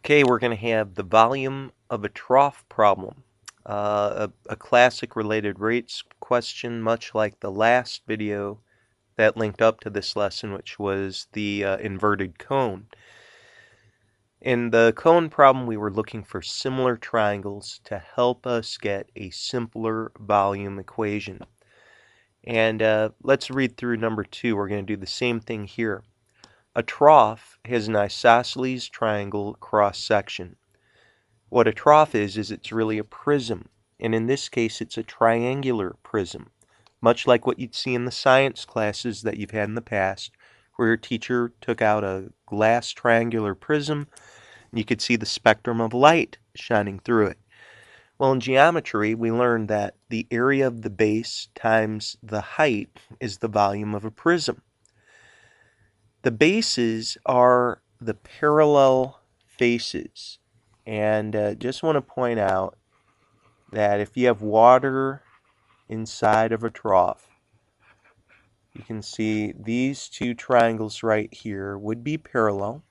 Okay, we're going to have the volume of a trough problem. A classic related rates question, much like the last video that linked up to this lesson, which was the inverted cone. In the cone problem, we were looking for similar triangles to help us get a simpler volume equation. And let's read through number 2. We're going to do the same thing here. A trough has an isosceles triangle cross section. What a trough is it's really a prism, and in this case it's a triangular prism, much like what you'd see in the science classes that you've had in the past, where your teacher took out a glass triangular prism and you could see the spectrum of light shining through it. Well, in geometry, we learned that the area of the base times the height is the volume of a prism. The bases are the parallel faces. And just want to point out that if you have water inside of a trough, you can see these two triangles right here would be parallel.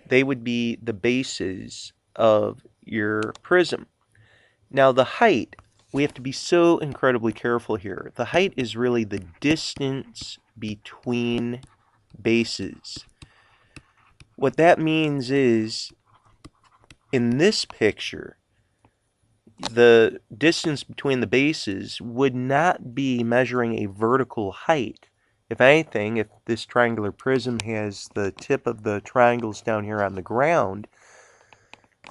They would be the bases of your prism. Now the height, we have to be so incredibly careful here. The height is really the distance between bases. What that means is, in this picture, the distance between the bases would not be measuring a vertical height. If anything, if this triangular prism has the tip of the triangles down here on the ground,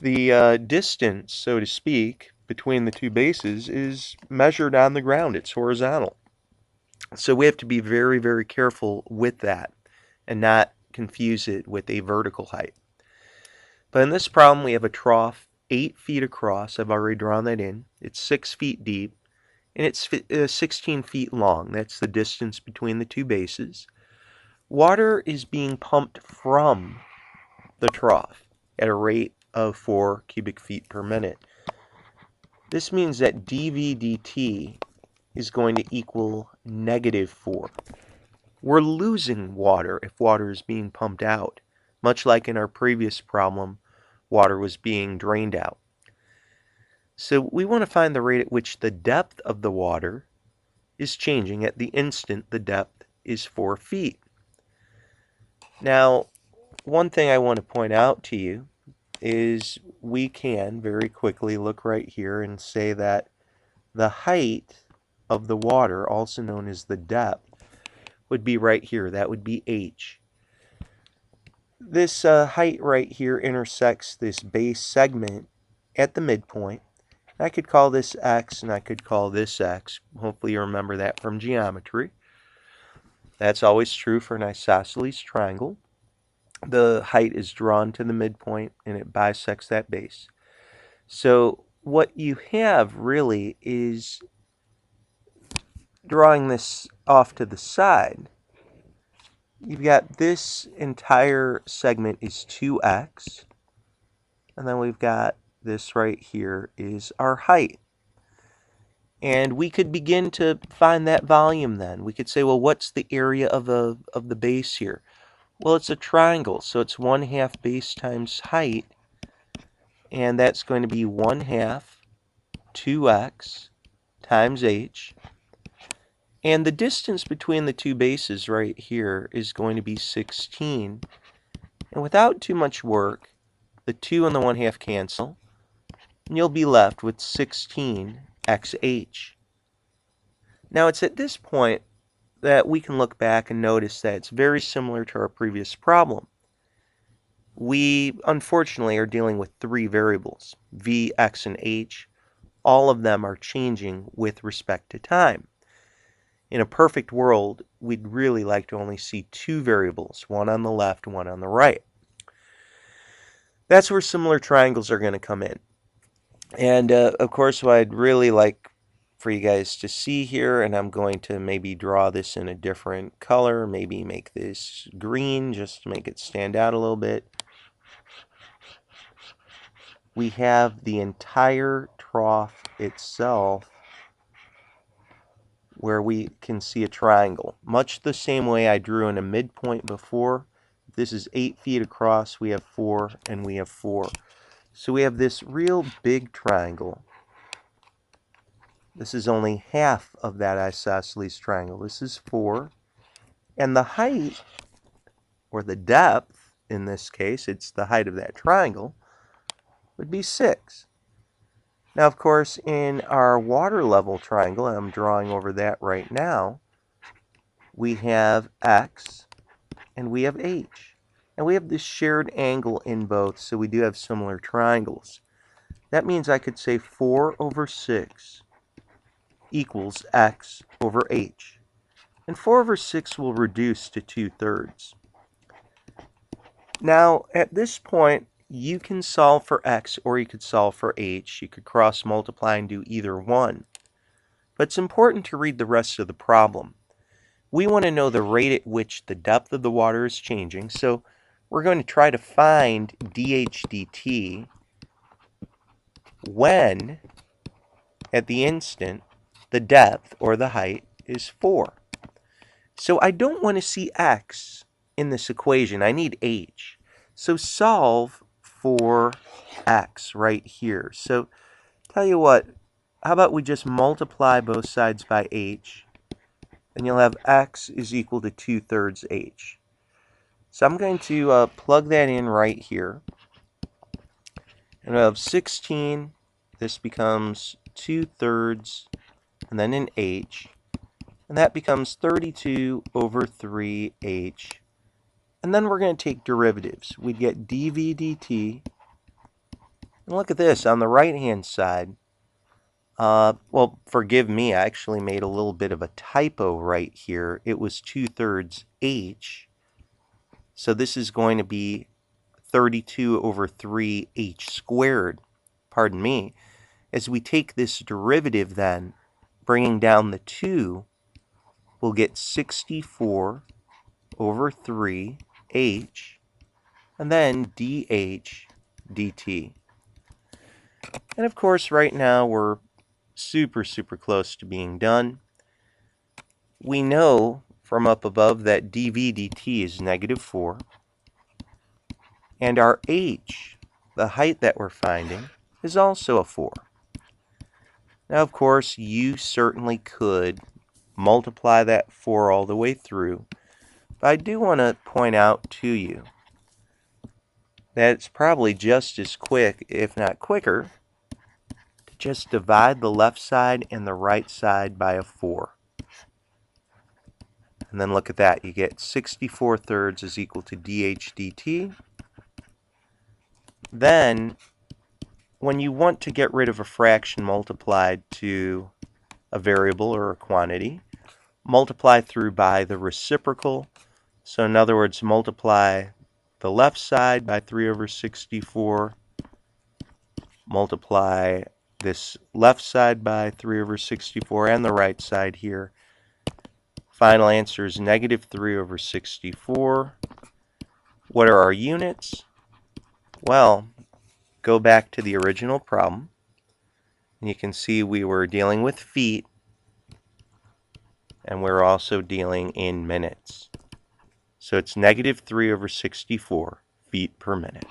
the distance, so to speak, between the two bases is measured on the ground. It's horizontal. So we have to be very, very careful with that and not confuse it with a vertical height. But in this problem, we have a trough 8 feet across. I've already drawn that in. It's 6 feet deep, and it's 16 feet long. That's the distance between the two bases. Water is being pumped from the trough at a rate of 4 cubic feet per minute. This means that dV dt is going to equal -4. We're losing water if water is being pumped out, much like in our previous problem, water was being drained out. So we want to find the rate at which the depth of the water is changing at the instant the depth is 4 feet. Now, one thing I want to point out to you is we can very quickly look right here and say that the height of the water, also known as the depth, would be right here. That would be h. This height right here intersects this base segment at the midpoint. I could call this x and I could call this x. Hopefully you remember that from geometry. That's always true for an isosceles triangle. The height is drawn to the midpoint and it bisects that base. So what you have really is, drawing this off to the side, you've got this entire segment is 2x, and then we've got this right here is our height. And we could begin to find that volume then. We could say, well, what's the area of the base here? Well, it's a triangle, so it's 1/2 base times height, and that's going to be 1/2 2x times h. And the distance between the two bases right here is going to be 16. And without too much work, the 2 and the 1/2 cancel, and you'll be left with 16xh. Now it's at this point that we can look back and notice that it's very similar to our previous problem. We, unfortunately, are dealing with 3 variables, v, x, and h. All of them are changing with respect to time. In a perfect world, we'd really like to only see 2 variables, one on the left, one on the right. That's where similar triangles are going to come in. And of course, what I'd really like for you guys to see here, and I'm going to maybe draw this in a different color, maybe make this green just to make it stand out a little bit. We have the entire trough itself where we can see a triangle. Much the same way I drew in a midpoint before, this is 8 feet across, we have 4, and we have 4. So we have this real big triangle. This is only half of that isosceles triangle. This is 4. And the height, or the depth, in this case, it's the height of that triangle, would be 6. Now, of course, in our water level triangle, and I'm drawing over that right now, we have x and we have h. And we have this shared angle in both, so we do have similar triangles. That means I could say 4 over 6 equals x over h. And 4 over 6 will reduce to 2/3. Now, at this point, you can solve for x or you could solve for h. You could cross multiply and do either one. But it's important to read the rest of the problem. We want to know the rate at which the depth of the water is changing, so we're going to try to find dH dt when, at the instant, the depth, or the height, is 4. So I don't want to see x in this equation. I need h. So solve for x right here. So tell you what, how about we just multiply both sides by h, and you'll have x is equal to 2/3 h. So I'm going to plug that in right here. And I have 16, this becomes 2/3, and then an h, and that becomes 32 over 3h. And then we're going to take derivatives. We get dv dt. And look at this, on the right-hand side, well, forgive me, I actually made a little bit of a typo right here. It was 2/3 h. So this is going to be 32 over 3h squared. Pardon me. As we take this derivative then, bringing down the 2, we'll get 64 over 3h, and then dH dt. And of course, right now we're super close to being done. We know from up above that dv dt is -4. And our h, the height that we're finding, is also a 4. Now, of course, you certainly could multiply that 4 all the way through. But I do want to point out to you that it's probably just as quick, if not quicker, to just divide the left side and the right side by a 4. And then look at that. You get 64/3 is equal to dH dt. Then, when you want to get rid of a fraction multiplied to a variable or a quantity, multiply through by the reciprocal. So in other words, multiply the left side by 3 over 64, multiply this left side by 3 over 64, and the right side here. Final answer is -3 over 64. What are our units? Well, go back to the original problem, and you can see we were dealing with feet, and we're also dealing in minutes. So it's -3 over 64 feet per minute.